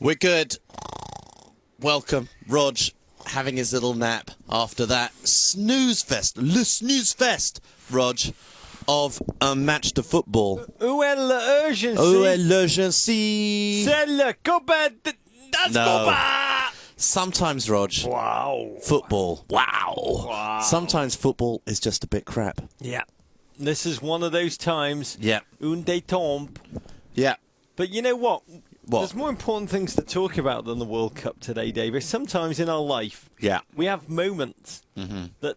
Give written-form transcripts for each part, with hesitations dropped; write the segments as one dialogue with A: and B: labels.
A: We're good. Welcome. Rog having his little nap after that snooze fest, Rog, of a match to football.
B: Où est l'urgence?
A: Où est l'urgence?
B: C'est le copain
A: No. Sometimes, Rog,
B: Wow.
A: football. Wow. Sometimes football is just a bit crap.
B: Yeah. This is one of those times.
A: Yeah.
B: Un détombe.
A: Yeah.
B: But you know what?
A: What?
B: There's more important things to talk about than the World Cup today, David. Sometimes in our life,
A: Yeah.
B: we have moments that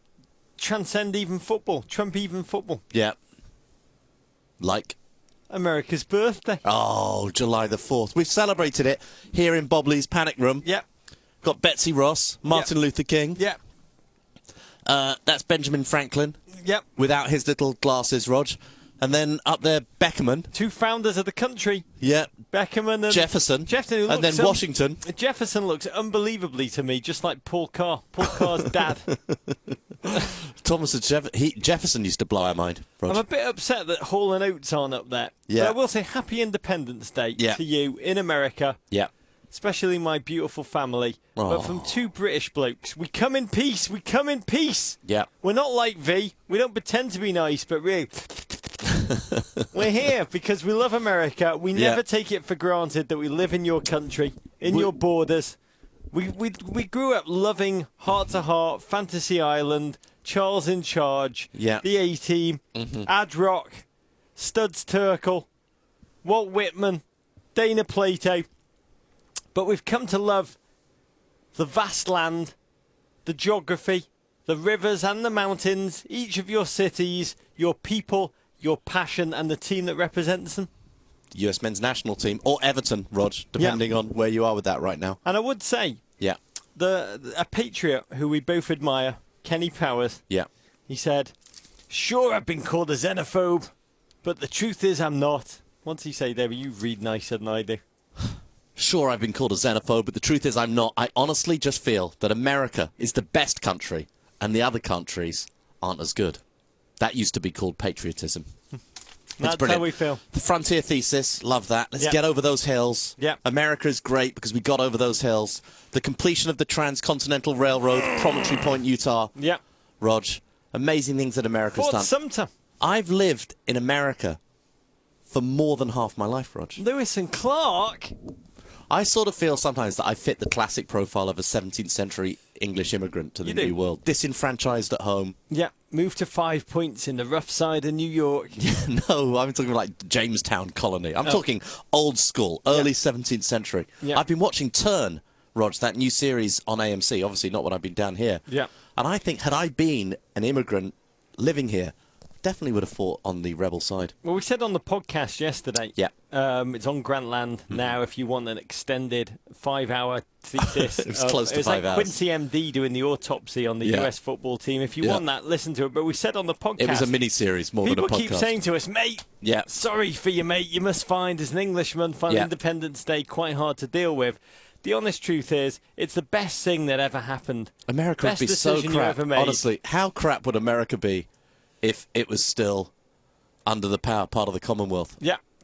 B: transcend even football, trump even football.
A: Yeah. Like?
B: America's birthday.
A: Oh, July the 4th. We've celebrated it here in Bobley's Panic Room.
B: Yeah.
A: Got Betsy Ross, Martin Luther King.
B: Yeah.
A: That's Benjamin Franklin.
B: Yep.
A: Without his little glasses, Rog. And then up there, Beckerman.
B: Two founders of the country.
A: Yeah.
B: Beckerman and
A: Jefferson.
B: who
A: and then
B: looks,
A: Washington.
B: Jefferson looks unbelievably to me just like Paul Carr. Paul Carr's dad.
A: Jefferson used to blow our mind, Rog.
B: I'm a bit upset that Hall and Oates aren't up there.
A: Yeah.
B: But I will say Happy Independence Day to you in America.
A: Yeah.
B: Especially my beautiful family. But from two British blokes. We come in peace. We come in peace.
A: Yeah.
B: We're not like V. We don't pretend to be nice, but really... We're here because we love America. We never take it for granted that we live in your country, in your borders. We grew up loving Heart to Heart, Fantasy Island, Charles in Charge, the A-Team, Ad Rock, Studs Terkel, Walt Whitman, Dana Plato. But we've come to love the vast land, the geography, the rivers and the mountains, each of your cities, your people, your passion and the team that represents them.
A: US men's national team, or Everton, Rog, depending on where you are with that right now.
B: And I would say, a patriot who we both admire, Kenny Powers, he said, "Sure, I've been called a xenophobe, but the truth is I'm not." What's he say there? You read nicer than I do.
A: Sure, I've been called a xenophobe, but the truth is I'm not. I honestly just feel that America is the best country, and the other countries aren't as good. That used to be called patriotism.
B: That's how we feel.
A: The frontier thesis, love that. Let's get over those hills. America is great because we got over those hills. The completion of the Transcontinental Railroad, Promontory Point, Utah. Rog, amazing things that America's done.
B: Fort Sumter.
A: I've lived in America for more than half my life, Rog.
B: Lewis and Clark.
A: I sort of feel sometimes that I fit the classic profile of a 17th century English immigrant to the New World. Disenfranchised at home. Yeah.
B: Moved to 5 Points in the rough side of New York.
A: No, I'm talking like Jamestown colony. I'm talking old school, early 17th century. I've been watching Turn, Rog, that new series on AMC. Obviously not when I've been down here. And I think had I been an immigrant living here, definitely would have fought on the rebel side.
B: Well, we said on the podcast yesterday. It's on Grantland now. If you want an extended 5-hour thesis,
A: it was close to 5
B: like
A: hours.
B: Quincy MD doing the autopsy on the US football team. If you want that, listen to it. But we said on the podcast,
A: it was a mini series more than a podcast.
B: People keep saying to us, mate. Sorry for you, mate. You must find as an Englishman, Independence Day quite hard to deal with. The honest truth is, it's the best thing that ever happened.
A: America would be so crap. Honestly, how crap would America be if it was still under the power, part of the Commonwealth?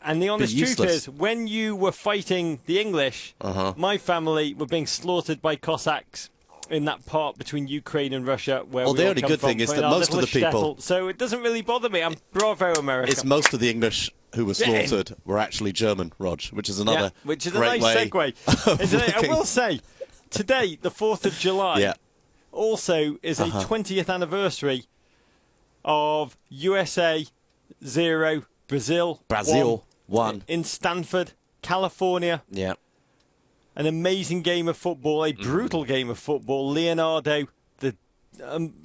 B: And the honest truth is, when you were fighting the English, my family were being slaughtered by Cossacks in that part between Ukraine and Russia. Where
A: the only good thing is that most of the people...
B: So it doesn't really bother me. I'm bravo, America.
A: It's most of the English who were slaughtered were actually German, Rog, which is another
B: which is
A: great
B: a nice segue. I will say, today, the 4th of July, also is a 20th anniversary of USA 0, Brazil
A: 1
B: in Stanford, California. An amazing game of football, a brutal game of football. Leonardo,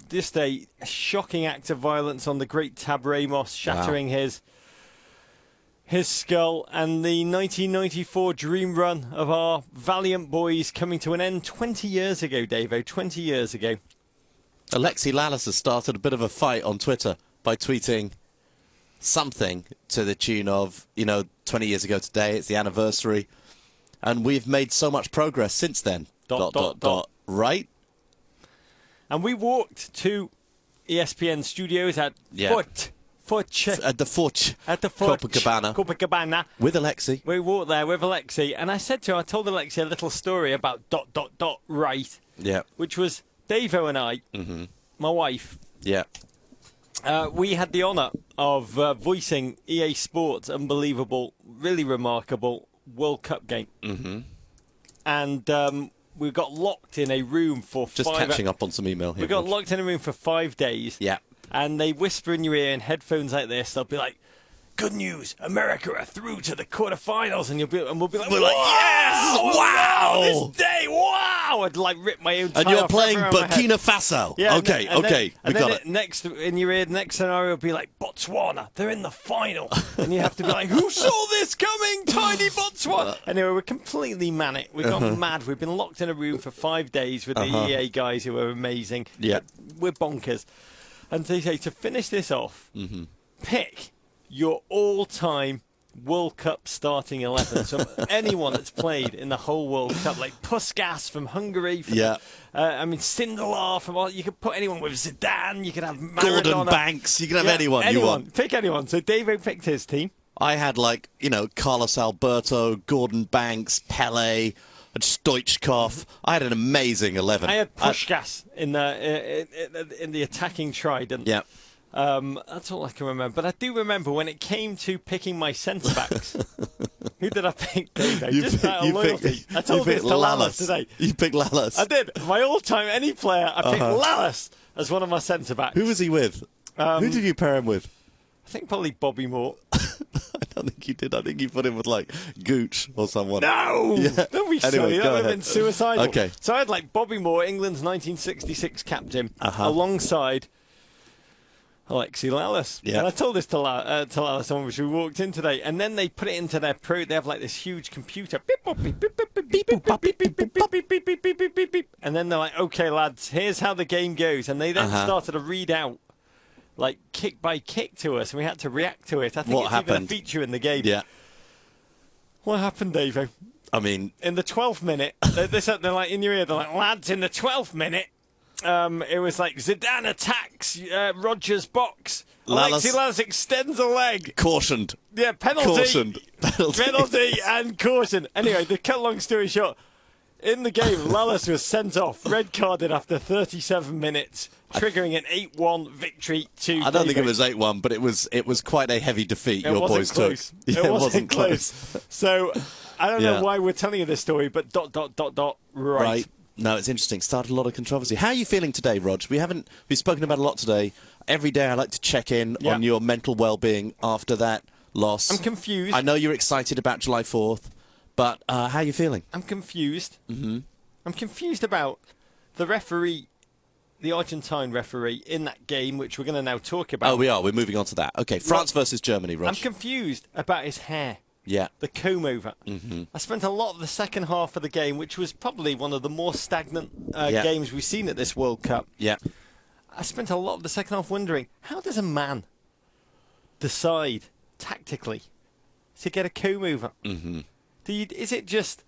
B: just a shocking act of violence on the great Tab Ramos, shattering his skull, and the 1994 dream run of our valiant boys coming to an end 20 years ago, Davo, 20 years ago.
A: Alexi Lalas has started a bit of a fight on Twitter by tweeting something to the tune of, 20 years ago today, it's the anniversary, and we've made so much progress since then. ... Right?
B: And we walked to ESPN studios at
A: At the
B: Copacabana.
A: With Alexi.
B: We walked there with Alexi, and I told Alexi a little story about ... right.
A: Yeah.
B: Which was Davo and I, my wife.
A: Yeah.
B: We had the honour of voicing EA Sports' unbelievable, really remarkable World Cup game. And we got locked in a room for
A: Just catching up on some email here.
B: We got locked in a room for 5 days.
A: Yeah.
B: And they whisper in your ear in headphones like this. They'll be like, "Good news, America are through to the quarterfinals," and we'll be like, "Yes! Wow! This day, wow!" I'd like rip my own.
A: And you're playing Burkina Faso. Yeah, okay, we got it.
B: Next in your ear, the next scenario will be like Botswana. They're in the final, and you have to be like, "Who saw this coming, tiny Botswana?" Anyway, we're completely manic. We've gone mad. We've been locked in a room for 5 days with the EA guys who are amazing.
A: Yeah,
B: we're bonkers. And they say, to finish this off, pick your all-time World Cup starting 11. So anyone that's played in the whole World Cup, like Puskas from Hungary. Sindelar from... You could put anyone with Zidane. You could have Maradona.
A: Gordon Banks. You could have anyone you want.
B: Pick anyone. So Davo picked his team.
A: I had, Carlos Alberto, Gordon Banks, Pele... Stoichkov. I had an amazing 11.
B: I had Puskas in the attacking trident.
A: Yeah.
B: That's all I can remember. But I do remember when it came to picking my centre backs. Who did I pick? Just out of loyalty. I told this to Lallis today.
A: You picked Lallis.
B: I did. My all-time any player. I picked Lallis as one of my centre backs.
A: Who was he with? Who did you pair him with?
B: I think probably Bobby Moore.
A: I don't think you did. I think you put him with Gooch or someone.
B: No!
A: Yeah.
B: Don't be silly. That would have been suicidal.
A: Okay.
B: So I had Bobby Moore, England's 1966 captain, alongside Alexi Lallis.
A: Yeah.
B: And I told this to Lallis when we walked in today. And then they put it into their they have this huge computer. And then they're like, "Okay, lads, here's how the game goes." And they then started to read out kick by kick to us, and we had to react to it. I think even a feature in the game.
A: Yeah.
B: What happened, Davo?
A: I mean,
B: in the 12th minute, they're like in your ear. They're like, "Lads, in the 12th minute, it was like Zidane attacks Rogers' box. Alexi Lallis extends a leg.
A: Cautioned.
B: Yeah, penalty.
A: Cautioned.
B: Penalty and caution. Anyway, to cut long story short, in the game, Lallis was sent off, red carded after 37 minutes. Triggering an 8-1 victory to
A: I don't think it was 8-1, but it was quite a heavy defeat your boys took.
B: Yeah, it wasn't close. So I don't know why we're telling you this story, but ... right.
A: No, it's interesting. Started a lot of controversy. How are you feeling today, Rog? We've spoken about a lot today. Every day I like to check in on your mental well-being after that loss.
B: I'm confused.
A: I know you're excited about July 4th, but how are you feeling?
B: I'm confused. I'm confused about the referee. The Argentine referee in that game, which we're going to now talk about.
A: Oh, we are. We're moving on to that. Okay, France versus Germany, Rog.
B: I'm confused about his hair.
A: Yeah.
B: The comb-over. I spent a lot of the second half of the game, which was probably one of the more stagnant games we've seen at this World Cup.
A: Yeah.
B: I spent a lot of the second half wondering, how does a man decide tactically to get a comb-over? Is it just...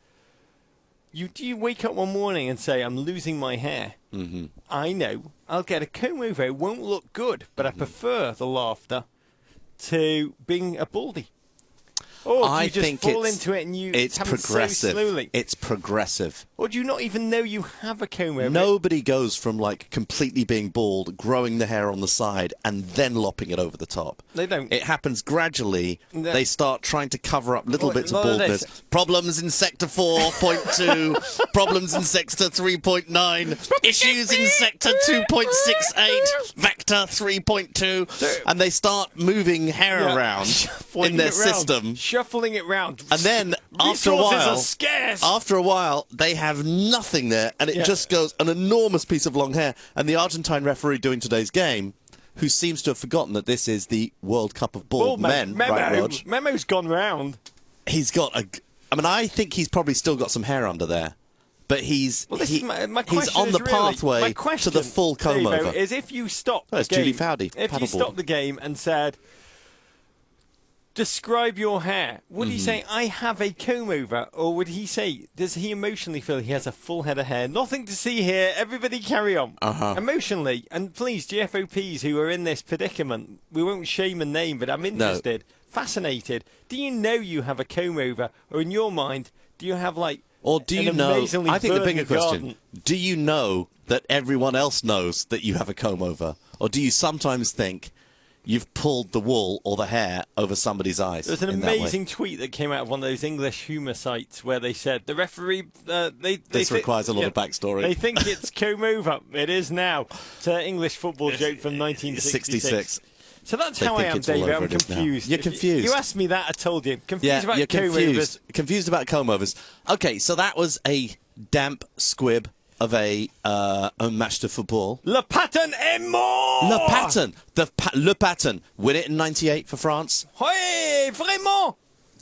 B: Do you wake up one morning and say, "I'm losing my hair"? I know. I'll get a comb over. It won't look good, but I prefer the laughter to being a baldy. Or do you just fall into it and it's progressive. So slowly?
A: It's progressive.
B: Or do you not even know you have a comb over?
A: Nobody goes from completely being bald, growing the hair on the side, and then lopping it over the top.
B: They don't.
A: It happens gradually. They start trying to cover up little bits of baldness. Problems in Sector 4.2, problems in Sector 3.9, issues in Sector 2.68, Vector 3.2, and they start moving hair around in their system.
B: Shuffling it round.
A: And then after a while, they have nothing there, and it just goes an enormous piece of long hair. And the Argentine referee doing today's game, who seems to have forgotten that this is the World Cup of bald men, right, Rog?
B: Memo's gone round.
A: He's got I think he's probably still got some hair under there. But he's on the pathway to the full comb over.
B: Is if you stop
A: Julie Foudy,
B: if you stop the game and said, describe your hair, would he say, I have a comb over? Or would he say, does he emotionally feel he has a full head of hair? Nothing to see here. Everybody carry on. Emotionally, and please, GFOPs who are in this predicament, we won't shame and name, but I'm interested, fascinated. Do you know you have a comb over? Or in your mind, do you have like
A: Or do you know, I think the bigger question, do you know that everyone else knows that you have a comb over? Or do you sometimes think you've pulled the wool or the hair over somebody's eyes?
B: There's an amazing tweet that came out of one of those English humour sites where they said the referee...
A: this requires a lot of backstory.
B: They think it's comb over. It is now. It's an English football joke from 1966. So that's how I am, David. I'm confused.
A: You're confused.
B: You asked me that, I told you. Confused about comb-overs.
A: Confused about comb-overs. Okay, so that was a damp squib of a match de football.
B: Le Patin est mort!
A: Le Patin. Le Patin. Win it in 98 for France.
B: Oui, vraiment!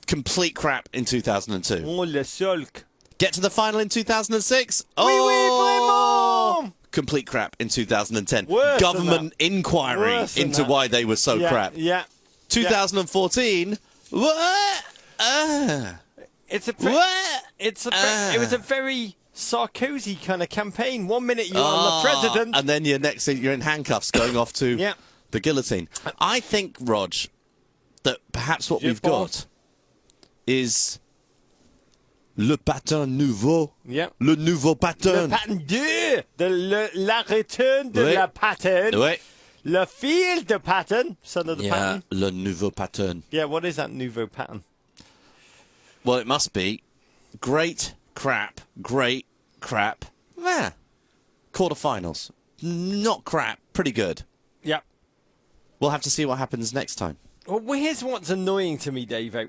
A: Complete crap in 2002.
B: Oh, le solk.
A: Get to the final in 2006.
B: Oui, oui, vraiment!
A: Complete crap in 2010.
B: Worse
A: Government inquiry into why they were so crap.
B: Yeah.
A: 2014. What?
B: It was a very Sarkozy kind of campaign. 1 minute you're on the president,
A: and then you're in handcuffs going off to the guillotine. I think, Rog, that perhaps what we've got is le patin nouveau.
B: Yeah.
A: Le nouveau patin.
B: Le patin la return de la patin.
A: Oui.
B: Le fil de patin. Son of the patin.
A: Le nouveau patin.
B: Yeah, what is that nouveau patin?
A: Well, it must be great crap. Quarterfinals. Not crap. Pretty good.
B: Yeah.
A: We'll have to see what happens next time.
B: Well, here's what's annoying to me, Davo.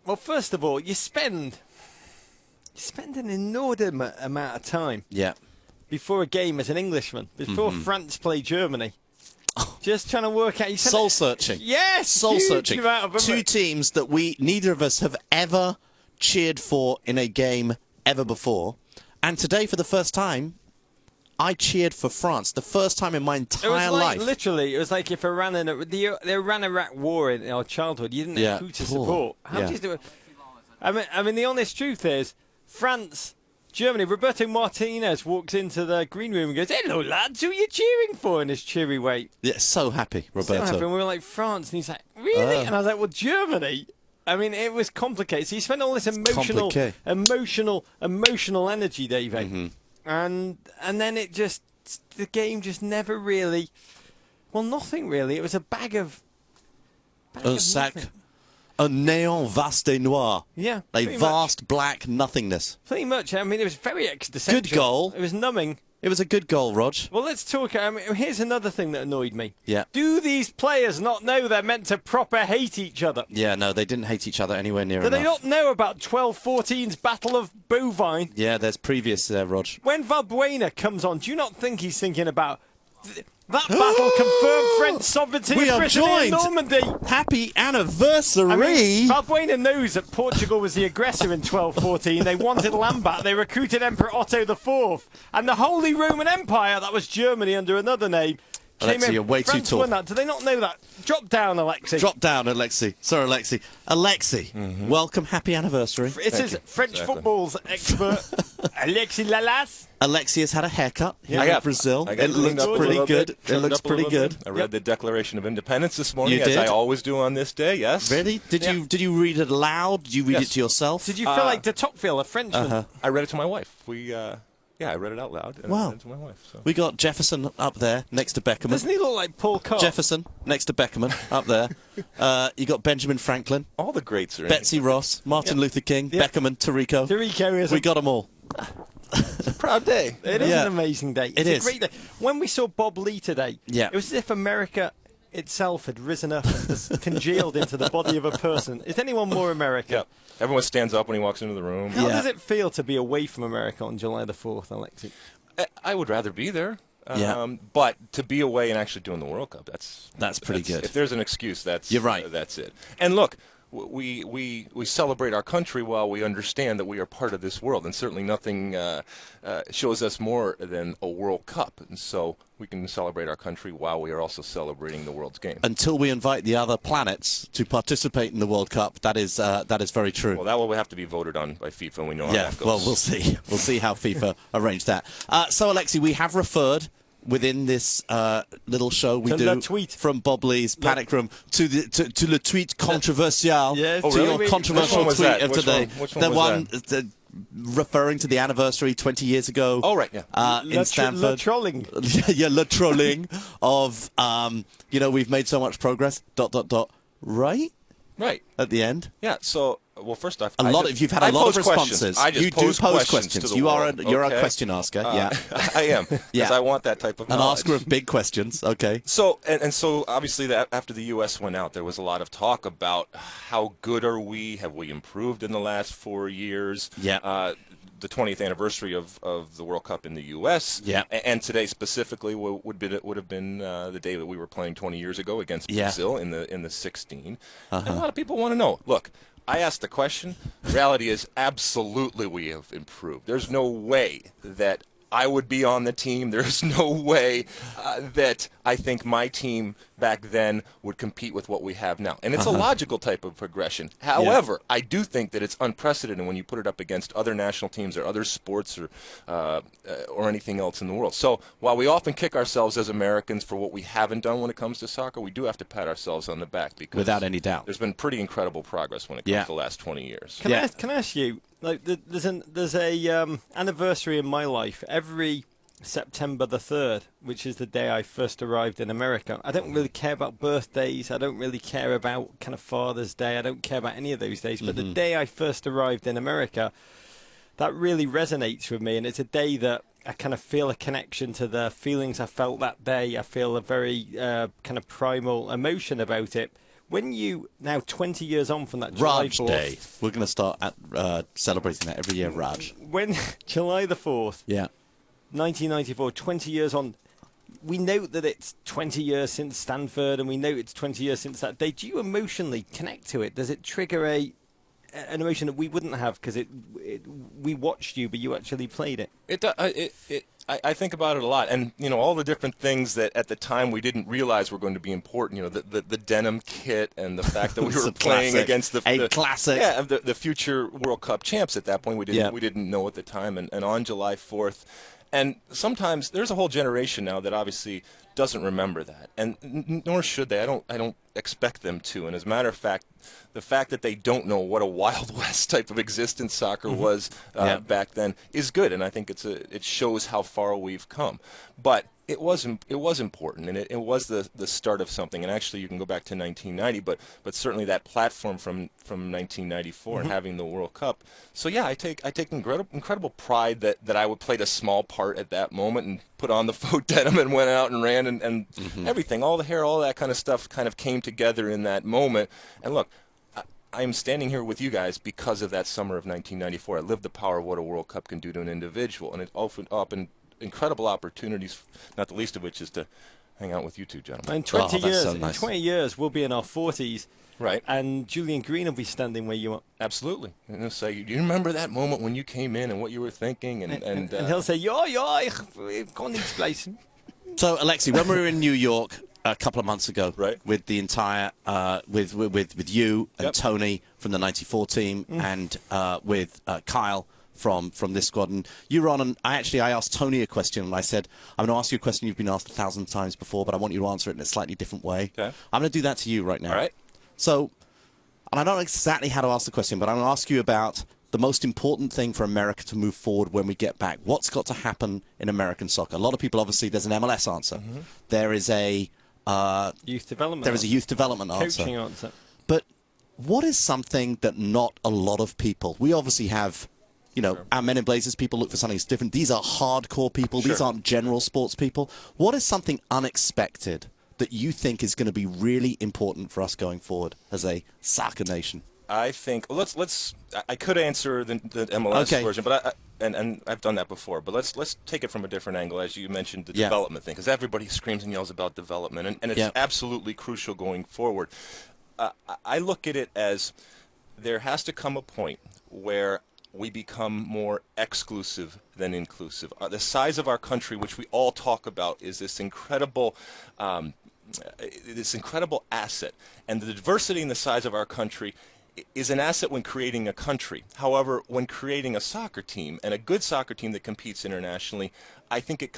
B: Well, first of all, you spend an inordinate amount of time before a game as an Englishman, before France play Germany. Just trying to work out...
A: Soul searching.
B: Yes!
A: Soul searching. Two teams that neither of us have ever cheered for in a game ever before. And today, for the first time, I cheered for France. The first time in my entire life.
B: Literally, it was like if the Iran-Iraq war in our childhood, you didn't know who to support. How do you do it? I mean, the honest truth is, France, Germany, Roberto Martinez walks into the green room and goes, "Hello, lads, who are you cheering for?" in his cheery way.
A: Yeah, so happy, Roberto.
B: So happy. And we were like, France. And he's like, really? And I was like, well, Germany? I mean, it was complicated. So you spent all this emotional energy, David. And then the game just never really, well, nothing really. It was a bag of nothing.
A: Un néant vaste et noir.
B: Yeah.
A: A vast black nothingness.
B: Pretty much. I mean, it was very existential.
A: Good goal.
B: It was numbing.
A: It was a good goal, Rog.
B: Well, let's talk. I mean, here's another thing that annoyed me.
A: Yeah.
B: Do these players not know they're meant to proper hate each other?
A: Yeah, no, they didn't hate each other anywhere near enough.
B: Do they not know about 12-14's Battle of Bovine?
A: Yeah, there's previous there, Rog.
B: When Valbuena comes on, do you not think he's thinking about... That battle confirmed French sovereignty in Brittany and Normandy.
A: Happy anniversary!
B: I mean, Valbuena knows that Portugal was the aggressor in 1214. They wanted land back. They recruited Emperor Otto IV. And the Holy Roman Empire, that was Germany under another name, came in.
A: You're way too tall.
B: Won that. Do they not know that? Drop down, Alexi.
A: Drop down, Alexi. Sorry, Alexi. Alexi, welcome. Happy anniversary.
B: This is French football's expert, Alexi Lalas.
A: Alexi has had a haircut here in Brazil. It looks pretty good. It looks pretty good.
C: I read the Declaration of Independence this morning, as I always do on this day, yes.
A: Really? Did you read it aloud? Did you read it to yourself?
B: Did you feel like de Tocqueville, a Frenchman?
C: I read it to my wife. I read it out loud and I read it to my wife. So.
A: We got Jefferson up there next to Beckerman.
B: Doesn't he look like Paul Cobb?
A: Jefferson next to Beckerman up there. You got Benjamin Franklin.
C: All the greats are in.
A: Betsy Ross, Martin Luther King, Beckerman, Tarico.
B: We
A: got them all.
C: It's a proud day.
B: It is an amazing day. It's a great day. When we saw Bob Lee today, it was as if America itself had risen up and congealed into the body of a person. Is anyone more American?
C: Yeah. Everyone stands up when he walks into the room.
B: How does it feel to be away from America on July the 4th, Alexi?
C: I would rather be there. But to be away and actually doing the World Cup, that's
A: pretty good.
C: If there's an excuse,
A: you're right.
C: That's it. And look, we celebrate our country while we understand that we are part of this world, and certainly nothing shows us more than a World Cup. And so we can celebrate our country while we are also celebrating the world's game.
A: Until we invite the other planets to participate in the World Cup, that is very true.
C: Well, that will have to be voted on by FIFA, and we know how that goes.
A: Well, we'll see. We'll see how FIFA arrange that. So, Alexi, we have referred within this little show we do from Bob Lee's Panic Room to the tweet controversial,
B: yes.
A: to your controversial tweet of today.
C: Which one was that?
A: Referring to the anniversary 20 years ago.
C: Oh, right, yeah.
A: In Stanford.
B: Le trolling.
A: Yeah, le trolling of, we've made so much progress, ... Right?
C: Right.
A: At the end.
C: Yeah, so... Well, first off,
A: you've had a lot of responses.
C: You do pose questions.
A: You're a question asker. Yeah,
C: I am. Because I want that type of knowledge.
A: An asker of big questions. Okay.
C: So so obviously after the U.S. went out, there was a lot of talk about how good are we? Have we improved in the last 4 years?
A: Yeah.
C: The 20th anniversary of the World Cup in the U.S.
A: Yeah.
C: And today specifically would have been the day that we were playing 20 years ago against Brazil in the 16. And a lot of people want to know. Look. I asked the question. The reality is absolutely we have improved. There's no way that I would be on the team. There's no way that I think my team back then would compete with what we have now. And it's a logical type of progression. However, I do think that it's unprecedented when you put it up against other national teams or other sports or anything else in the world. So while we often kick ourselves as Americans for what we haven't done when it comes to soccer, we do have to pat ourselves on the back because
A: without any doubt,
C: there's been pretty incredible progress when it comes to the last 20 years.
B: Can I ask you? Like, there's a anniversary in my life every September the 3rd, which is the day I first arrived in America. I don't really care about birthdays. I don't really care about kind of Father's Day. I don't care about any of those days. But the day I first arrived in America, that really resonates with me. And it's a day that I kind of feel a connection to the feelings I felt that day. I feel a very kind of primal emotion about it. When you, now 20 years on from that July 4th...
A: Day. We're going to start celebrating that every year, Raj.
B: When July the 4th, 1994, 20 years on, we note that it's 20 years since Stanford and we know it's 20 years since that day. Do you emotionally connect to it? Does it trigger an emotion that we wouldn't have because we watched you, but you actually played it?
C: I think about it a lot, and all the different things that at the time we didn't realize were going to be important. The denim kit and the fact that we were playing against the future World Cup champs at that point. We didn't know at the time, and on July 4th. And sometimes there's a whole generation now that obviously doesn't remember that, and nor should they. I don't expect them to. And as a matter of fact, the fact that they don't know what a Wild West type of existence soccer was back then is good, and I think it shows how far we've come. But it was important, and it was the start of something. And actually, you can go back to 1990, but certainly that platform from 1994 and having the World Cup. So yeah, I take incredible pride that I would played a small part at that moment and put on the faux denim and went out and ran and everything, all the hair, all that kind of stuff kind of came together in that moment. And look, I'm standing here with you guys because of that summer of 1994. I lived the power of what a World Cup can do to an individual, and it opened up incredible opportunities, not the least of which is to hang out with you two gentlemen.
B: In 20 years, so nice. In 20 years, we'll be in our 40s.
C: Right.
B: And Julian Green will be standing where you are.
C: Absolutely. And he'll say, do you remember that moment when you came in and what you were thinking? And
B: he'll say, yeah, I've gone this place.
A: So, Alexi, when we were in New York a couple of months ago, with the entire, with you and Tony from the 94 team and with Kyle from this squad, and you were on, and I asked Tony a question, and I said, I'm going to ask you a question you've been asked 1,000 times before, but I want you to answer it in a slightly different way.
C: Okay.
A: I'm going to do that to you right now.
C: All right.
A: So, and I don't know exactly how to ask the question, but I'm going to ask you about the most important thing for America to move forward when we get back. What's got to happen in American soccer? A lot of people, obviously, there's an MLS answer. There is a
B: youth development.
A: There is a youth development answer.
B: Coaching answer.
A: But what is something that not a lot of people? We obviously have, our Men in Blazers people look for something that's different. These are hardcore people. These aren't general sports people. What is something unexpected that you think is going to be really important for us going forward as a soccer nation?
C: I think I could answer the MLS version, but and I've done that before. But let's take it from a different angle, as you mentioned the development thing, because everybody screams and yells about development, and it's absolutely crucial going forward. I look at it as there has to come a point where we become more exclusive than inclusive. The size of our country, which we all talk about, is this incredible asset, and the diversity in the size of our country is an asset when creating a country. However, when creating a soccer team, and a good soccer team that competes internationally, I think it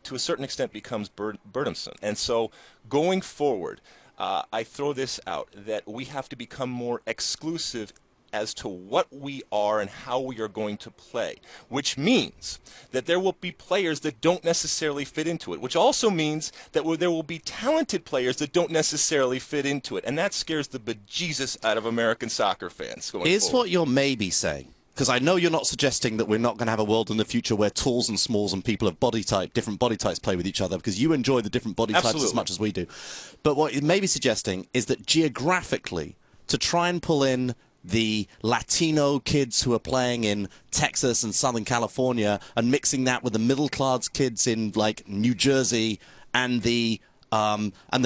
C: to a certain extent becomes burdensome. And so going forward, I throw this out, that we have to become more exclusive as to what we are and how we are going to play, which means that there will be players that don't necessarily fit into it, which also means that there will be talented players that don't necessarily fit into it, and that scares the bejesus out of American soccer fans going
A: Here's
C: forward.
A: What you're maybe saying, because I know you're not suggesting that we're not going to have a world in the future where talls and smalls and people of different body types play with each other, because you enjoy the different body types as much as we do. But what you may be suggesting is that geographically, to try and pull in the Latino kids who are playing in Texas and Southern California and mixing that with the middle-class kids in, like, New Jersey and the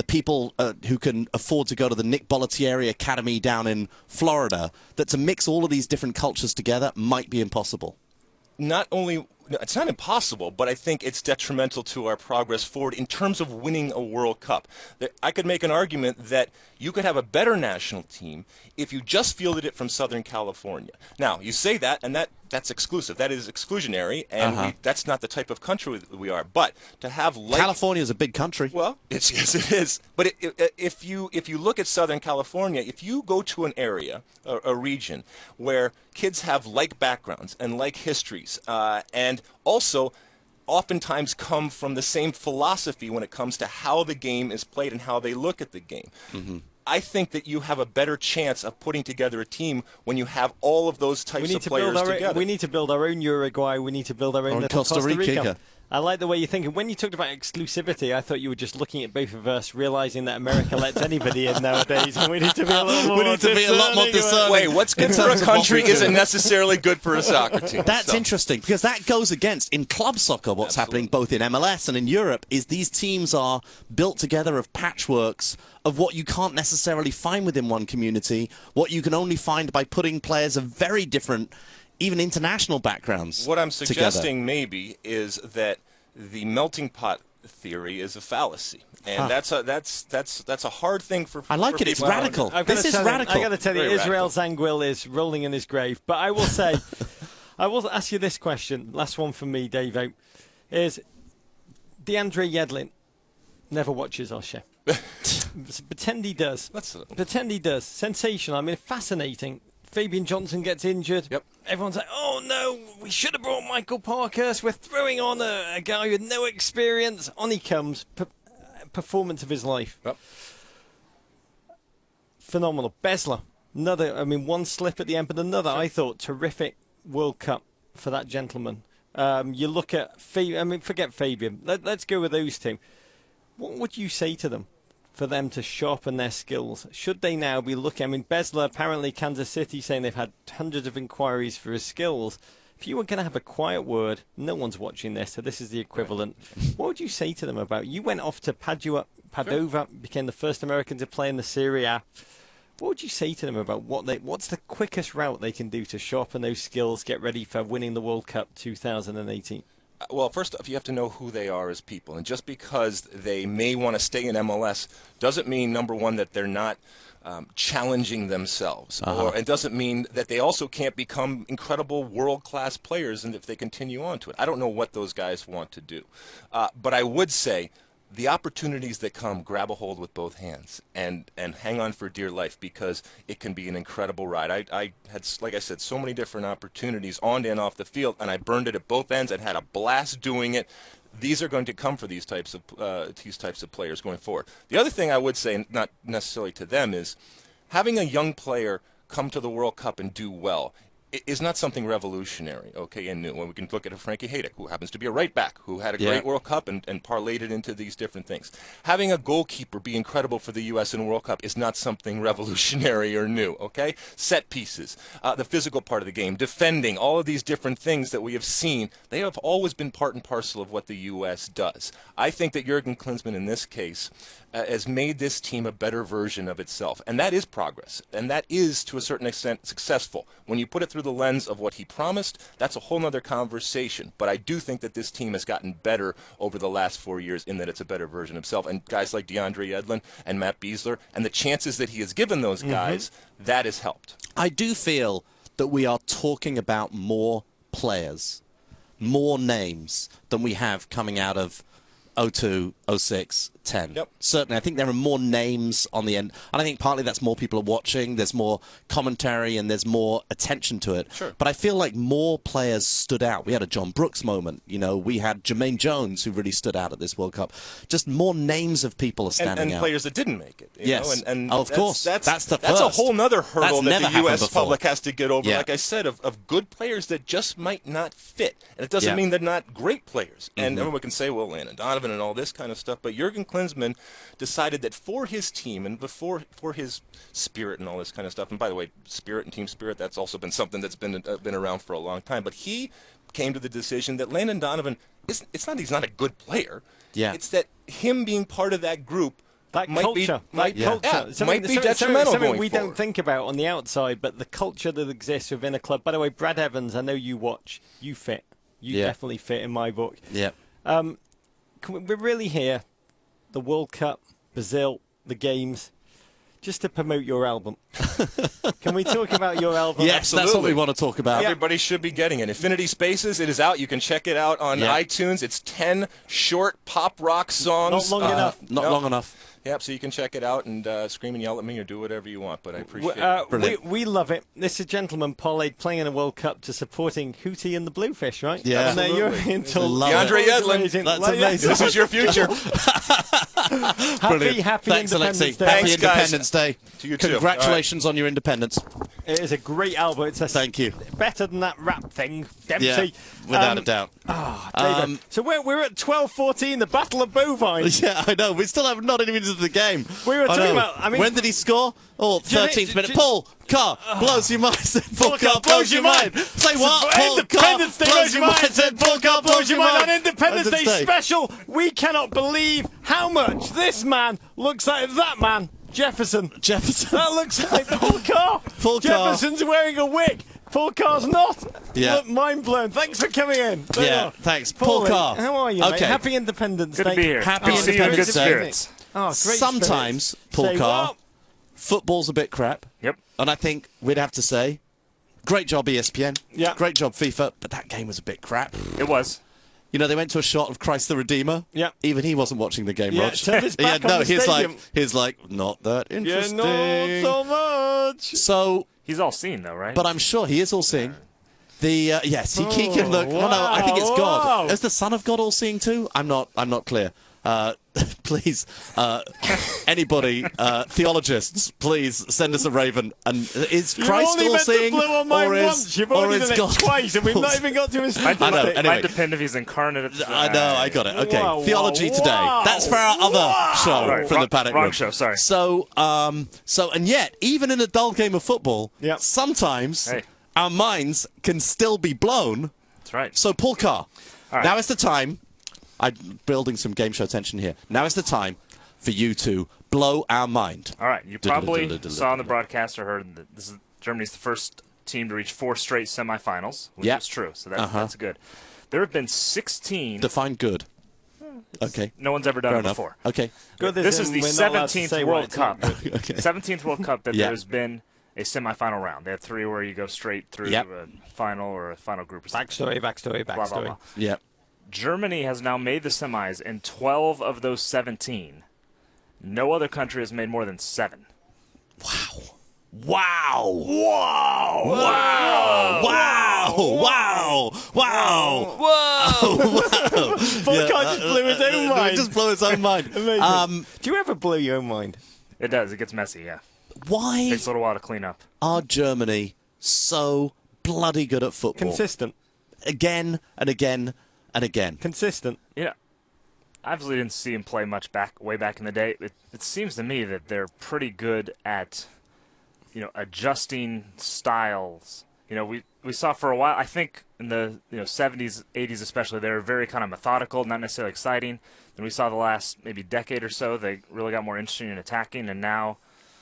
A: people who can afford to go to the Nick Bollettieri Academy down in Florida, that to mix all of these different cultures together might be impossible.
C: It's not impossible, but I think it's detrimental to our progress forward in terms of winning a World Cup. I could make an argument that you could have a better national team if you just fielded it from Southern California. Now, you say that, and that's exclusive. That is exclusionary, and that's not the type of country we are. But to have
A: California is a big country.
C: Well, yes, it is. But if you look at Southern California, if you go to an area, a region where kids have like backgrounds and like histories, and also oftentimes come from the same philosophy when it comes to how the game is played and how they look at the game. I think that you have a better chance of putting together a team when you have all of those types of players together.
B: We need to build our own Uruguay. We need to build our own little Costa Rica. I like the way you're thinking. When you talked about exclusivity, I thought you were just looking at both of us, realizing that America lets anybody in nowadays, and we need to be a lot more discerning.
C: Wait, what's good for a country isn't necessarily good for a soccer team.
A: That's interesting, because that goes against, in club soccer, what's happening both in MLS and in Europe, is these teams are built together of patchworks of what you can't necessarily find within one community, what you can only find by putting players of very different, even international backgrounds.
C: What I'm suggesting maybe is that the melting pot theory is a fallacy, and that's a hard thing for.
A: I like it. It's radical. This is radical.
B: I got to tell you, Israel Zangwill is rolling in his grave. But I will say, I will ask you this question. Last one from me, Dave. Is DeAndre Yedlin never watches our show? Pretend he does. Pretend he does. Sensational. I mean, fascinating. Fabian Johnson gets injured.
C: Yep.
B: Everyone's like, oh no, we should have brought Michael Parkhurst. We're throwing on a guy with no experience. On he comes. Performance of his life.
C: Yep.
B: Phenomenal. Besler. One slip at the end, but another, I thought, terrific World Cup for that gentleman. You look at forget Fabian. Let's go with those two. What would you say to them for them to sharpen their skills? Should they now be looking? I mean, Besler, apparently Kansas City, saying they've had hundreds of inquiries for his skills. If you were going to have a quiet word, no one's watching this, so this is the equivalent. What would you say to them about? You went off to Padova, became the first American to play in the Serie A. What would you say to them about what's the quickest route they can do to sharpen those skills, get ready for winning the World Cup 2018?
C: Well, first off, you have to know who they are as people. And just because they may want to stay in MLS doesn't mean, number one, that they're not challenging themselves. Or it doesn't mean that they also can't become incredible world-class players and if they continue on to it. I don't know what those guys want to do. But I would say the opportunities that come, grab a hold with both hands and hang on for dear life, because it can be an incredible ride. I had, like I said, so many different opportunities on and off the field, and I burned it at both ends and had a blast doing it. These are going to come for these types of players going forward. The other thing I would say, not necessarily to them, is having a young player come to the World Cup and do well is not something revolutionary, okay, and new. When we can look at Frankie Haydick, who happens to be a right back, who had a great World Cup and parlayed it into these different things. Having a goalkeeper be incredible for the U.S. in World Cup is not something revolutionary or new, okay? Set pieces, the physical part of the game, defending, all of these different things that we have seen, they have always been part and parcel of what the U.S. does. I think that Jurgen Klinsmann, in this case, has made this team a better version of itself. And that is progress. And that is, to a certain extent, successful. When you put it through the lens of what he promised, that's a whole other conversation. But I do think that this team has gotten better over the last 4 years in that it's a better version of itself. And guys like DeAndre Yedlin and Matt Besler, and the chances that he has given those guys, that has helped.
A: I do feel that we are talking about more players, more names than we have coming out of 02, 06, 10.
C: Yep.
A: Certainly, I think there are more names on the end. And I think partly that's more people are watching, there's more commentary, and there's more attention to it.
C: Sure.
A: But I feel like more players stood out. We had a John Brooks moment. You know, we had Jermaine Jones, who really stood out at this World Cup. Just more names of people are standing out.
C: And players that didn't make it. You know? And
A: of course. That's the first.
C: That's a whole other hurdle that the U.S.
A: before.
C: public has to get over, like I said, of good players that just might not fit. And it doesn't mean they're not great players. And everyone can say, well, Landon Donovan and all this kind of stuff. But Jurgen Klinsmann decided that for his team and for his spirit and all this kind of stuff, and by the way, spirit and team spirit, that's also been something that's been around for a long time. But he came to the decision that Landon Donovan, it's not he's not a good player.
A: Yeah.
C: It's that him being part of that group might
B: culture,
C: might be detrimental
B: something
C: going
B: we
C: forward.
B: don't think about on the outside, but the culture that exists within a club. By the way, Brad Evans, I know you watch. You fit. You definitely fit in my book.
A: Yeah.
B: We're really here, the World Cup, Brazil, the games, just to promote your album. Can we talk about your album?
A: Yes,
C: Absolutely.
A: that's what we want to talk about.
C: Everybody should be getting it. Infinity Spaces, it is out. You can check it out on iTunes. It's 10 short pop rock songs.
B: Not long enough.
A: Not long enough.
C: Yep, so you can check it out and scream and yell at me or do whatever you want, but I appreciate it.
B: We love it. This is Gentleman Parlayed playing in a World Cup to supporting Hootie and the Bluefish, right?
A: Yeah.
B: And you're into
C: DeAndre Yedlin.
A: That's amazing.
C: This is your future.
B: Happy
A: Thanks,
B: Independence
A: Alexi.
B: Day.
A: Happy
C: Thanks, guys.
A: Independence Day.
C: To you too.
A: Congratulations on your independence.
B: It is a great album. It's
A: Thank you.
B: better than that rap thing, Dempsey.
A: Yeah, without a doubt.
B: David. So we're at 12-14, the Battle of Bovines.
A: Yeah, I know. We still have not even into the game.
B: We were talking about. I mean,
A: when did he score? Oh, 13th minute. Paul Carr blows your mind. Paul Carr blows your mind. Say what? Paul
B: Independence Day blows your mind.
A: Said Paul Carr blows your mind.
B: On Independence Day special, we cannot believe how much this man looks like that man, Jefferson. That looks like Paul Carr.
A: Paul Carr.
B: Jefferson's wearing a wig. Paul Carr's not.
A: Yeah.
B: Look, mind blown. Thanks for coming in.
A: Thanks. Paul Carr.
B: How are you, mate? Happy Independence Day.
D: Good to be here.
A: Happy
D: Good to see you in good
A: Independence Day.
D: spirits.
B: Oh, great
A: Sometimes,
B: spirits.
A: Paul
B: Say
A: Carr,
B: what?
A: football's a bit crap.
D: Yep.
A: And I think we'd have to say, great job ESPN.
B: Yeah.
A: Great job FIFA. But that game was a bit crap.
D: It was.
A: You know, they went to a shot of Christ the Redeemer.
B: Yeah.
A: Even he wasn't watching the game, Rog.
B: turned his back on the stadium.
A: he's like, not that interesting.
B: Yeah, not so much.
A: So,
D: He's all seen, though, right?
A: but I'm sure he is all seeing. Yes, he can look.
B: wow,
A: no, I think it's God.
B: wow.
A: Is the Son of God all seeing too? I'm not clear. Please, anybody, theologists, please send us a raven. And is Christ all seeing,
B: or is You've already done
A: God
B: it twice, and we've not even got to his.
A: I know. Anyway.
D: Might depend if he's incarnate.
A: I know, I got it. Okay,
B: Wow,
A: theology today.
B: wow,
A: That's for our other show
D: Right,
A: from the Paddock
D: wrong
A: Room.
D: show, sorry.
A: So, and yet, even in a dull game of football, sometimes our minds can still be blown.
D: That's right.
A: So, Paul Carr,
D: right.
A: now is the time. I'm building some game show tension here. Now is the time for you to blow our mind.
D: All right. You probably saw on the broadcast or heard that this is Germany's the first team to reach 4 straight semifinals, which is true. So that's good. There have been 16.
A: Define good. Okay.
D: No one's ever done
A: Fair
D: it
A: enough.
D: before.
A: Okay.
D: This is the 17th World Cup.
A: Okay.
D: 17th World Cup that there's been a semifinal round. They have 3 where you go straight through a final or a final group. Or
B: Backstory.
D: blah, blah, blah.
A: Yeah.
D: Germany has now made the semis in 12 of those 17. No other country has made more than 7.
A: Wow. Wow. Wow. Wow. Wow. Wow. Wow.
B: Whoa! Paul Carr just blew his own mind.
A: Just blew his own mind.
B: Amazing. Do you ever blow your own mind?
D: It does. It gets messy, yeah.
A: Why
D: Takes a little while to clean up.
A: are Germany so bloody good at football.
B: Consistent.
A: Again and again and again.
B: Consistent.
D: Yeah. I obviously didn't see him play much way back in the day. It seems to me that they're pretty good at, adjusting styles. We saw for a while, I think in the 70s, 80s especially, they were very kind of methodical, not necessarily exciting. Then we saw the last maybe decade or so, they really got more interesting in attacking, and now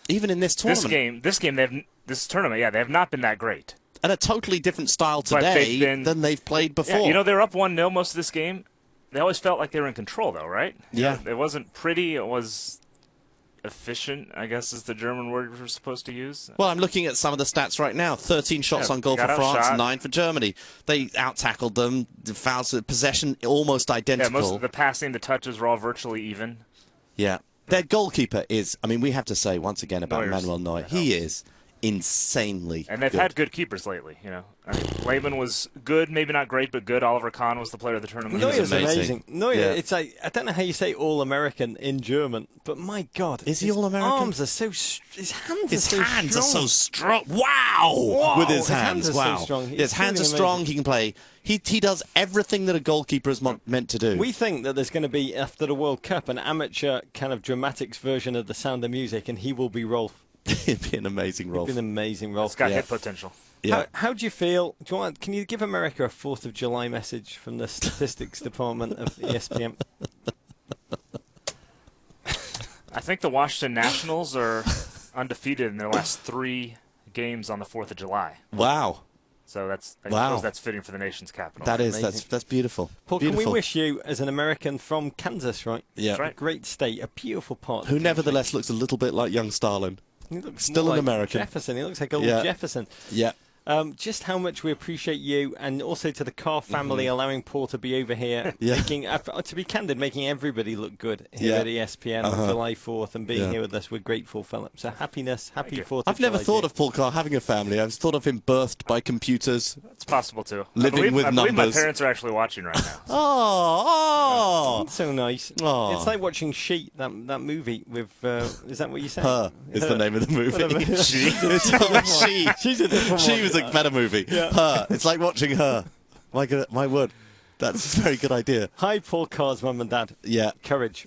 A: even in this tournament,
D: this tournament, they have not been that great.
A: And a totally different style today than they've played before.
D: Yeah, they were up 1-0 most of this game. They always felt like they were in control, though, right?
A: Yeah.
D: It wasn't pretty. It was efficient, I guess is the German word we're supposed to use.
A: Well, I'm looking at some of the stats right now. 13 shots on goal for France, 9 for Germany. They out-tackled them. The fouls, possession almost identical.
D: Yeah, most of the passing, the touches were all virtually even.
A: Yeah. Their goalkeeper is, we have to say once again about Manuel Neuer. He is insanely
D: And they've had good keepers lately, Lehmann was good, maybe not great, but good. Oliver Kahn was the player of the tournament.
B: Neuer's amazing. Neuer, it's like, I don't know how you say All-American in German, but my God.
A: Is he All-American?
B: His hands are so
A: strong. Wow! With his hands, wow.
B: So strong.
A: His hands are strong, he can play. He does everything that a goalkeeper is meant to do.
B: We think that there's going to be, after the World Cup, an amateur kind of dramatics version of The Sound of Music, and he will be Rolf.
A: It'd be an amazing Rolf.
B: It'd be an amazing Rolf.
D: It's got hit potential.
A: Yeah.
B: How do you feel? Can you give America a 4th of July message from the statistics department of ESPN?
D: I think the Washington Nationals are undefeated in their last 3 games on the 4th of July.
A: Wow.
D: So I suppose that's fitting for the nation's capital.
A: That is. That's beautiful.
B: Paul,
A: beautiful.
B: Can we wish you, as an American from Kansas, right?
A: Yeah.
D: That's right.
B: A great state, a beautiful part.
A: Who nevertheless looks a little bit like young Stalin.
B: He looks
A: still an American.
B: Jefferson. He looks like old Jefferson.
A: Yeah.
B: Just how much we appreciate you, and also to the Carr family allowing Paul to be over here, to be candid, making everybody look good here at ESPN on July 4th and being here with us. We're grateful, Philip. So happy 4th.
A: I've never thought of Paul Carr having a family. I've thought of him birthed by computers.
D: It's possible too.
A: Living with numbers.
D: I believe my parents are actually watching right now.
A: Oh,
B: that's so nice.
A: Oh.
B: It's like watching She, that movie with. Is that what you said?
A: Her is the name of the movie. She.
B: She's a different one.
A: She was a better movie.
B: Yeah.
A: Her. It's like watching Her. My word. That's a very good idea.
B: Hi, Paul Carr's mum and dad.
A: Yeah.
B: Courage.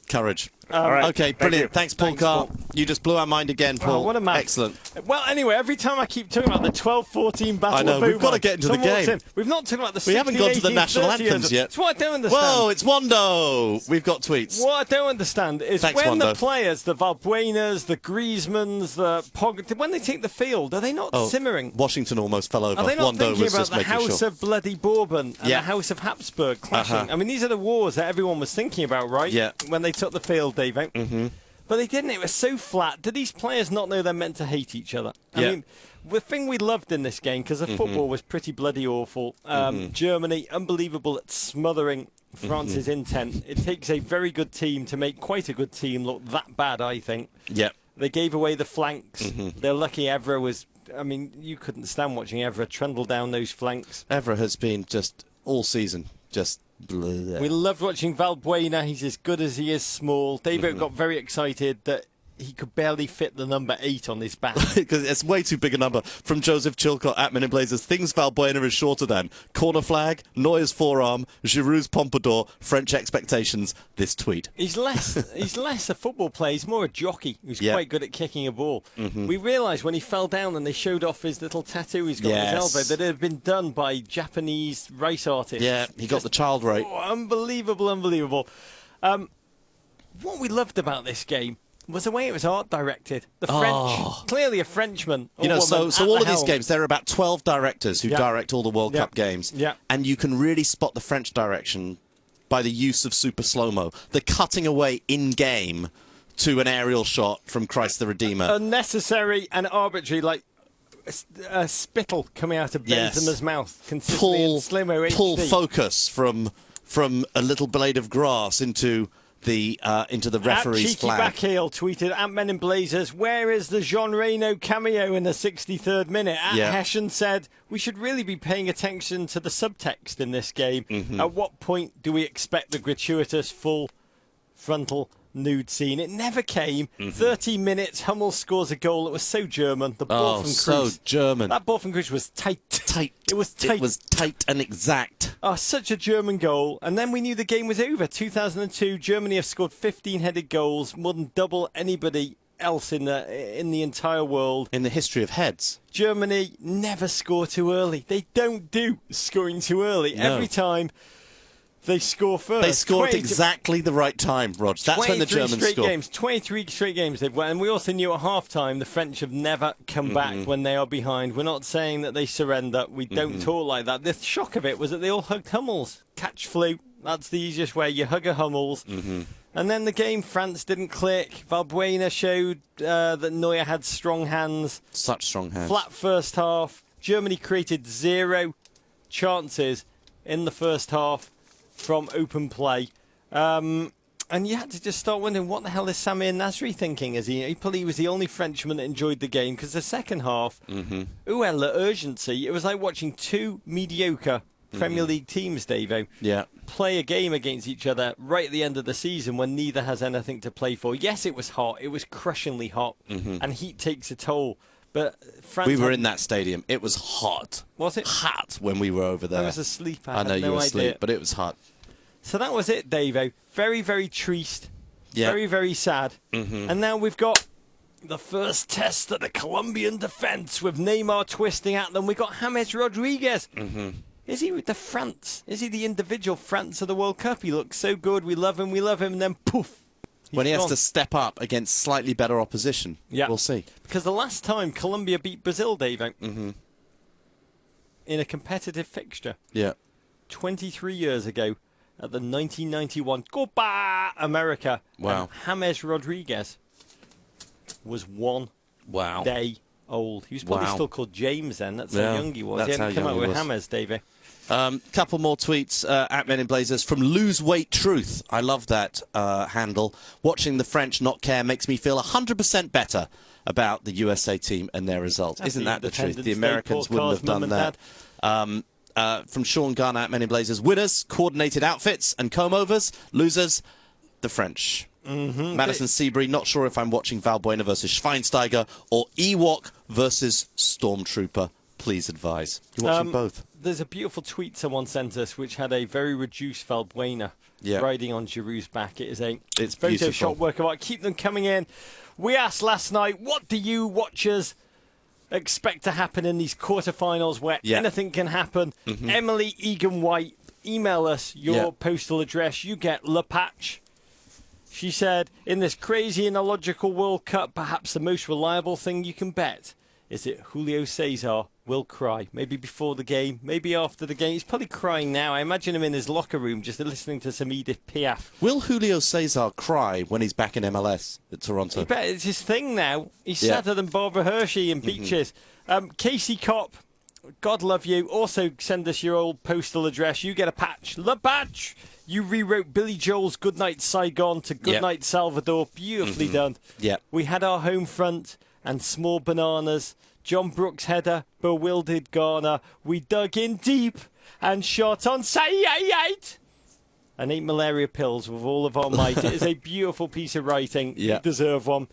D: All right.
A: Okay, brilliant. Thanks, Paul Carr. You just blew our mind again, Paul.
B: Oh, what a man.
A: Excellent.
B: Well, anyway, every time I keep talking about the 12-14 battle
A: I know,
B: of
A: we've got to get into the game.
B: We've not talked about the 16,
A: We haven't gone to the national anthems yet.
B: It's what I don't understand.
A: Whoa, it's Wando. We've got tweets.
B: What I don't understand is
A: Thanks,
B: when
A: Wando.
B: the players, the Valbuenas, the Griezmanns, the Pogba, when they take the field, are they not simmering?
A: Washington almost fell over.
B: Are they not
A: Wando
B: thinking
A: was
B: about
A: just
B: the
A: making
B: House
A: sure.
B: of Bloody Bourbon and the House of Habsburg clashing? I mean, these are the wars that everyone was thinking about, right?
A: Yeah.
B: When they took the field, Dave. Mm-hmm. But they didn't. It was so flat. Do these players not know they're meant to hate each other? I mean, the thing we loved in this game, because the football was pretty bloody awful. Germany, unbelievable at smothering France's intent. It takes a very good team to make quite a good team look that bad, I think.
A: Yeah.
B: They gave away the flanks. They're lucky Evra was... I mean, you couldn't stand watching Evra trundle down those flanks.
A: Evra has been just all season, just...
B: We loved watching Valbuena. He's as good as he is small. David got very excited that he could barely fit the number 8 on his back.
A: Because it's way too big a number. From Joseph Chilcott at Men in Blazers, things Valbuena is shorter than corner flag, Neuer's forearm, Giroud's pompadour, French expectations, this tweet.
B: He's less a football player. He's more a jockey who's quite good at kicking a ball. We realised when he fell down and they showed off his little tattoo he's got on his elbow that it had been done by Japanese race artists.
A: Yeah, he got the child right.
B: Oh, unbelievable. What we loved about this game was the way it was art directed. The French, clearly a Frenchman.
A: So all of these games, there are about 12 directors who direct all the World Cup games.
B: Yeah.
A: And you can really spot the French direction by the use of super slow-mo. The cutting away in-game to an aerial shot from Christ the Redeemer.
B: Unnecessary and arbitrary, like a spittle coming out of Benzema's mouth. Consistently in slow-mo HD.
A: Pull focus from a little blade of grass into the referee's
B: Cheeky
A: flag.
B: Backheel tweeted at Men in Blazers, where is the Jean Reno cameo in the 63rd minute? Hessian said, we should really be paying attention to the subtext in this game. At what point do we expect the gratuitous full frontal nude scene. It never came. 30 minutes, Hummels scores a goal. It was so German. The ball from Cruz.
A: So German.
B: That ball from Cruz was tight. It was tight.
A: It was tight and exact.
B: Oh, such a German goal. And then we knew the game was over. 2002, Germany have scored 15 headed goals, more than double anybody else in the entire world.
A: In the history of heads.
B: Germany never score too early. They don't do scoring too early.
A: No.
B: Every time they score first.
A: They scored exactly the right time, Rog. That's when the Germans score.
B: 23 straight games they've won. And we also knew at half-time the French have never come back when they are behind. We're not saying that they surrender. We don't talk like that. The shock of it was that they all hugged Hummels. Catch flu. That's the easiest way. You hug a Hummels. And then the game, France didn't click. Valbuena showed that Neuer had strong hands.
A: Such strong hands.
B: Flat first half. Germany created 0 chances in the first half from open play. And you had to just start wondering, what the hell is Samir Nasri thinking? He probably was the only Frenchman that enjoyed the game, because the second half, urgency. It was like watching two mediocre Premier League teams, Davo, play a game against each other right at the end of the season when neither has anything to play for. Yes, it was hot. It was crushingly hot, and heat takes a toll. But France
A: we were in that stadium. It was hot.
B: Was it?
A: Hot when we were over there.
B: I was asleep. I
A: know
B: had
A: you were
B: no
A: asleep,
B: idea.
A: but it was hot.
B: So that was it, Davo. Very, very triste.
A: Yeah.
B: Very, very sad. And now we've got the first test of the Colombian defence with Neymar twisting at them. We've got James Rodriguez. Is he the France? Is he the individual France of the World Cup? He looks so good. We love him. And then poof.
A: When he has
B: gone.
A: to step up against slightly better opposition. We'll see.
B: Because the last time Colombia beat Brazil, Dave, in a competitive fixture, 23 years ago at the 1991 Copa America, James Rodriguez was 1 day old. He was probably still called James then. That's how young he was. He hadn't come out with James, Davey.
A: Couple more tweets at Men in Blazers from Lose Weight Truth. I love that handle. Watching the French not care makes me feel 100% better about the USA team and their results. Isn't that the truth? The Americans wouldn't have done that. From Sean Garner at Men in Blazers. Winners, coordinated outfits and comb-overs. Losers, the French. Madison Seabury, not sure if I'm watching Valbuena versus Schweinsteiger or Ewok versus Stormtrooper. Please advise. You're watching both.
B: There's a beautiful tweet someone sent us which had a very reduced Valbuena riding on Giroud's back. It's Photoshop work of art. Keep them coming in. We asked last night, what do you watchers expect to happen in these quarterfinals where anything can happen? Emily Egan White, email us your postal address. You get Le Patch. She said, in this crazy and illogical World Cup, perhaps the most reliable thing you can bet is that Julio Cesar will cry. Maybe before the game, maybe after the game. He's probably crying now. I imagine him in his locker room just listening to some Edith Piaf.
A: Will Julio Cesar cry when he's back in MLS at Toronto?
B: It's his thing now. He's sadder than Barbara Hershey and Beaches. Casey Kopp, God love you. Also send us your old postal address. You get a patch. Le Patch! You rewrote Billy Joel's Goodnight Saigon to Goodnight Salvador. Beautifully done. We had our home front and small bananas. John Brooks' header, bewildered Garner. We dug in deep and shot on sight and ate malaria pills with all of our might. It is a beautiful piece of writing. You deserve one.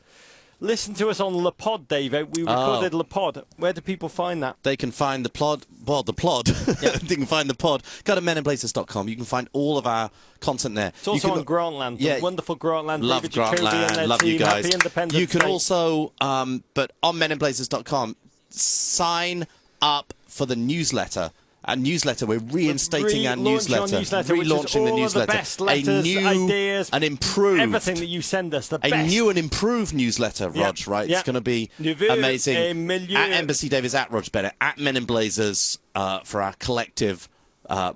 B: Listen to us on Le Pod, David. We recorded Le Pod. Where do people find that?
A: They can find the plod. Well, the plod. They can find the pod. Go to meninblazers.com. You can find all of our content there.
B: It's also on Grantland. The wonderful Grantland.
A: Love
B: David
A: Grantland. Love you guys.
B: Happy Independence
A: you can
B: Day.
A: also, but on meninblazers.com, sign up for the newsletter. Our newsletter, we're reinstating our newsletter.
B: Relaunching the newsletter. The best letters, ideas,
A: an improved,
B: everything that you send us. The best.
A: A new and improved newsletter, Rog. Right? It's going to be amazing. At Embassy Davis, at Rog Bennett, at Men in Blazers for our collective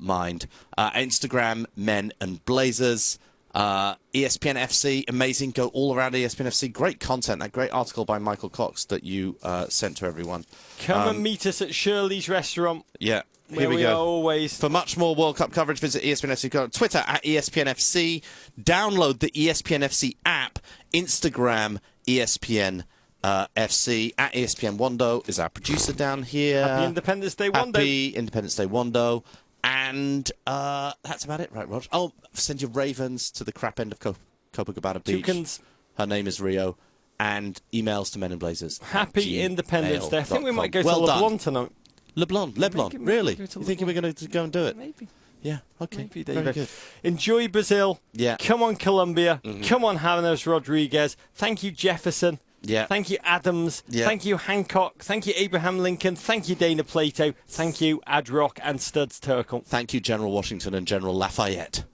A: mind. Instagram, Men and Blazers. ESPN FC, amazing. Go all around ESPN FC. Great content. That great article by Michael Cox that you sent to everyone.
B: Come and meet us at Shirley's restaurant.
A: Yeah.
B: Here we go. Always.
A: For much more World Cup coverage, visit ESPN FC. Go on Twitter at ESPN FC. Download the ESPN FC app. Instagram ESPN FC. At ESPN Wando is our producer down here.
B: Happy Independence Day, Wando.
A: Happy Independence Day, Wando. And that's about it, right, Rog? Oh, send your Ravens to the crap end of Cope. Copacabana Beach.
B: Toucans.
A: Her name is Rio. And emails to Men in Blazers.
B: Happy Independence Day. I think we might go to Leblon tonight.
A: Leblon, really? You think we're going to go and do it?
B: Maybe.
A: Yeah, okay.
B: Maybe, David. Good. Enjoy Brazil.
A: Yeah.
B: Come on, Colombia. Come on, James Rodriguez. Thank you, Jefferson.
A: Yeah.
B: Thank you, Adams.
A: Yeah.
B: Thank you, Hancock. Thank you, Abraham Lincoln. Thank you, Dana Plato. Thank you, Adrock and Studs Terkel.
A: Thank you, General Washington and General Lafayette.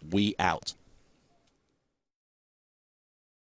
A: We out.